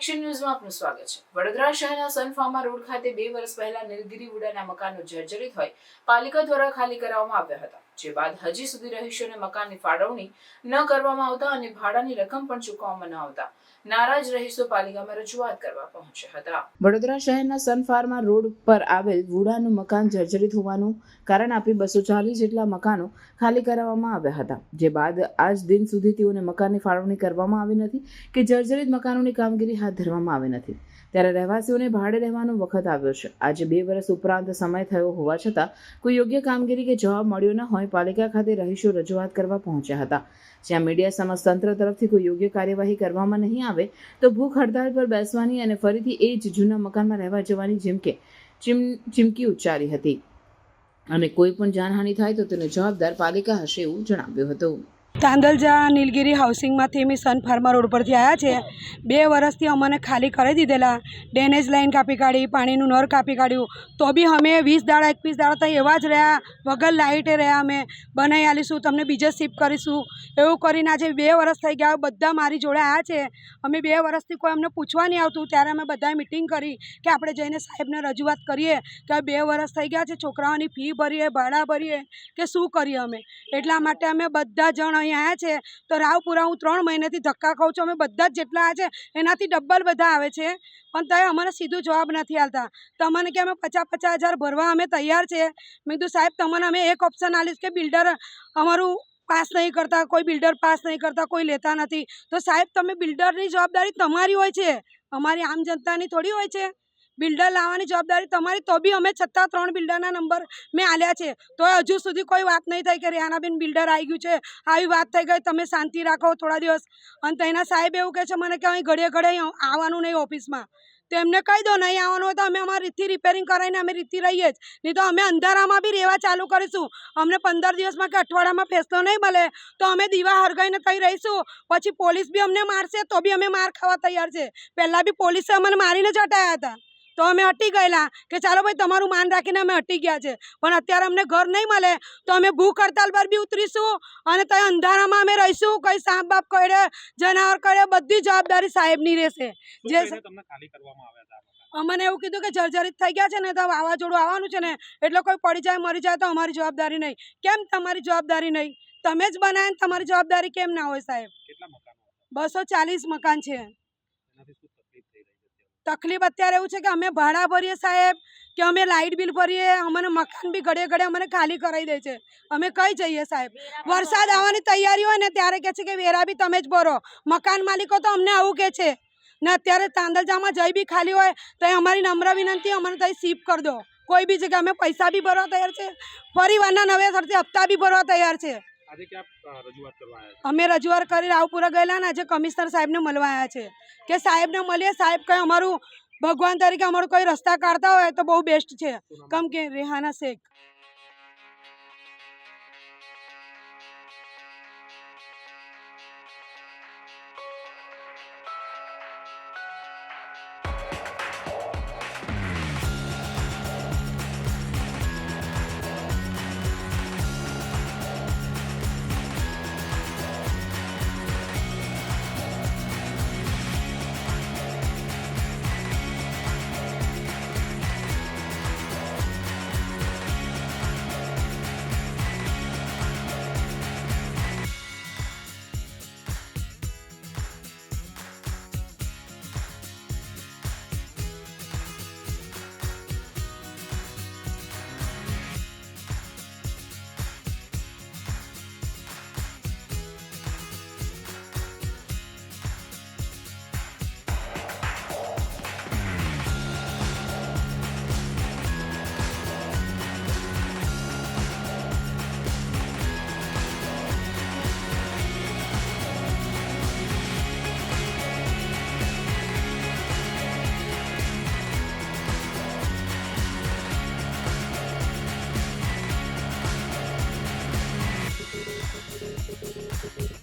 Action ન્યૂઝમાં આપનું સ્વાગત છે। વડોદરા શહેરના સનફાર્મા રોડ ખાતે 2 વર્ષ પહેલા નીલગિરી વુડાના મકાનો જર્જરિત હોય પાલિકા દ્વારા ખાલી કરાવવામાં આવ્યા હતા, જે બાદ હજી સુધી રહીશોને મકાનની ફાળવણી ન કરવામાં આવતા અને ભાડાની રકમ પણ ચૂકવવામાં ન આવતા નારાજ રહીશો પાલિકામાં રજૂઆત કરવા પહોંચ્યા હતા। વડોદરા શહેરના સનફાર્મા રોડ પર આવેલ વુડાનું મકાન જર્જરિત હોવાનું કારણ આપી 240 જેટલા મકાનો ખાલી કરાવવામાં આવ્યા હતા, જે બાદ આજ દિન સુધી તેઓને મકાનની ફાળવણી કરવામાં આવી નથી કે જર્જરિત મકાનોની કામગીરી હાથ ધરવામાં આવી નથી। ત્યારે રહેવાસીઓને ભાડે રહેવાનો વખત આવ્યો છે। આજે 2 વર્ષ ઉપરાંત સમય થયો હોવા છતાં કોઈ યોગ્ય કામગીરી કે જવાબ મળ્યો ન હોય પાલિકા ખાતે રહીશો રજૂઆત કરવા પહોંચ્યા હતા, જ્યાં મીડિયા સમક્ષ તંત્ર તરફથી કોઈ યોગ્ય કાર્યવાહી કરવામાં નહીં આવે તો ભૂખ હડતાળ પર બેસવાની અને ફરીથી એ જ જૂના મકાનમાં રહેવા જવાની ચીમકી ઉચ્ચારી હતી અને કોઈ પણ જાનહાનિ થાય તો તેનો જવાબદાર પાલિકા હશે એવું જણાવ્યું હતું। તાંદલજા નીલગિરી હાઉસિંગમાંથી અમે સનફાર્મા રોડ પરથી આવ્યા છે। 2 વર્ષથી અમને ખાલી કરી દીધેલા, ડ્રેનેજ લાઈન કાપી કાઢી, પાણીનું નળ કાપી કાઢ્યું, તો બી અમે 20 દાડા 21 દાડા તો એવા જ રહ્યા, વગર લાઇટે રહ્યા। અમે બનાવી આલીશું, તમને બીજે શિફ્ટ કરીશું એવું કરીને આજે 2 વર્ષ થઈ ગયા। બધા મારી જોડે આવ્યા છે। અમે 2 વર્ષથી કોઈ અમને પૂછવા નહીં આવતું, ત્યારે અમે બધાએ મિટિંગ કરી કે આપણે જઈને સાહેબને રજૂઆત કરીએ કે 2 વર્ષ થઈ ગયા છે, છોકરાઓની ફી ભરીએ, ભાડા ભરીએ કે શું કરીએ અમે। એટલા માટે અમે બધા જણ અહીં આવ્યા છે। તો રાવપુરા હું 3 મહિનાથી ધક્કા ખાઉં છું। અમે બધા જ જેટલા આવ્યા છે એનાથી ડબલ બધા આવે છે, પણ તોય અમને સીધું જવાબ નથી આવતા। તમને કે અમે 50-50 હજાર ભરવા અમે તૈયાર છે। મેં કીધું સાહેબ તમને અમે એક ઓપ્શન આલીશ કે બિલ્ડર અમારું પાસ નહીં કરતા, કોઈ બિલ્ડર પાસ નહીં કરતા, કોઈ લેતા નથી, તો સાહેબ તમે બિલ્ડરની જવાબદારી તમારી હોય છે, અમારી આમ જનતાની થોડી હોય છે। બિલ્ડર લાવવાની જવાબદારી તમારી, તો બી અમે છતાં 3 બિલ્ડરના નંબર મેં આલ્યા છે, તો હજુ સુધી કોઈ વાત નહીં થઈ કે રેહાનાબેન બિલ્ડર આવી ગયું છે, આવી વાત થઈ ગઈ, તમે શાંતિ રાખો થોડા દિવસ। અને તેના સાહેબ એવું કહે છે મને કે અહીં ઘડે આવવાનું નહીં ઓફિસમાં, તો એમને કહી દો નહીં આવવાનું હોય તો અમે અમારી રીતથી રિપેરિંગ કરાવીને અમે રીતથી રહીએ જ, નહીં તો અમે અંધારામાં બી રહેવા ચાલુ કરીશું। અમને 15 દિવસમાં કે અઠવાડિયામાં ફેસલો નહીં મળે તો અમે દીવા હરગાઈને થઈ રહીશું। પછી પોલીસ બી અમને મારશે તો બી અમે માર ખાવા તૈયાર છે। પહેલાં બી પોલીસે અમને મારીને જ હટાયા હતા, તો અમે હટી ગયેલા કે ચાલો ભાઈ તમારું માન રાખીને અમે હટી ગયા છે, પણ અત્યારે અમને ઘર નહીં મળે તો અમે ભૂખ હડતાલ પર બી ઉતરીશું અને ત્યાં અંધારામાં અમે રહીશું। કંઈ સાપ બાપ કરડે, જનાવર કરડે, બધી જવાબદારી સાહેબની રહેશે। જે અમને એવું કીધું કે જર્જરિત થઈ ગયા છે ને, તો વાવાઝોડું આવવાનું છે ને, એટલે કોઈ પડી જાય મરી જાય તો અમારી જવાબદારી નહીં। કેમ તમારી જવાબદારી નહીં? તમે જ બનાવે, તમારી જવાબદારી કેમ ના હોય સાહેબ? 240 મકાન છે। તકલીફ અત્યારે એવું છે કે અમે ભાડા ભરીએ સાહેબ, કે અમે લાઇટ બિલ ભરીએ, અમને મકાન બી ઘડે અમને ખાલી કરાવી દે છે। અમે કઈ જઈએ સાહેબ? વરસાદ આવવાની તૈયારી હોય ને ત્યારે કહે છે કે વેરા બી તમે જ ભરો। મકાન માલિકો તો અમને આવું કહે છે ને। અત્યારે તાંદલજામાં જઈ બી ખાલી હોય તો અમારી નમ્ર વિનંતી, અમને ત્યાં શિફ્ટ કરી દો કોઈ બી જગ્યાએ। અમે પૈસા બી ભરવા તૈયાર છે, પરિવારના નવેસરથી હપ્તા બી ભરવા તૈયાર છે। અમે રજૂઆત કરી રાવપુરા ગયેલા ને આજે કમિશનર સાહેબને મળવા આવ્યા છે કે સાહેબને મળીએ, સાહેબ કંઈ અમારું ભગવાન તરીકે અમારું કોઈ રસ્તા કાઢતા હોય તો બહુ બેસ્ટ છે। કેમ કે રેહાના શેખ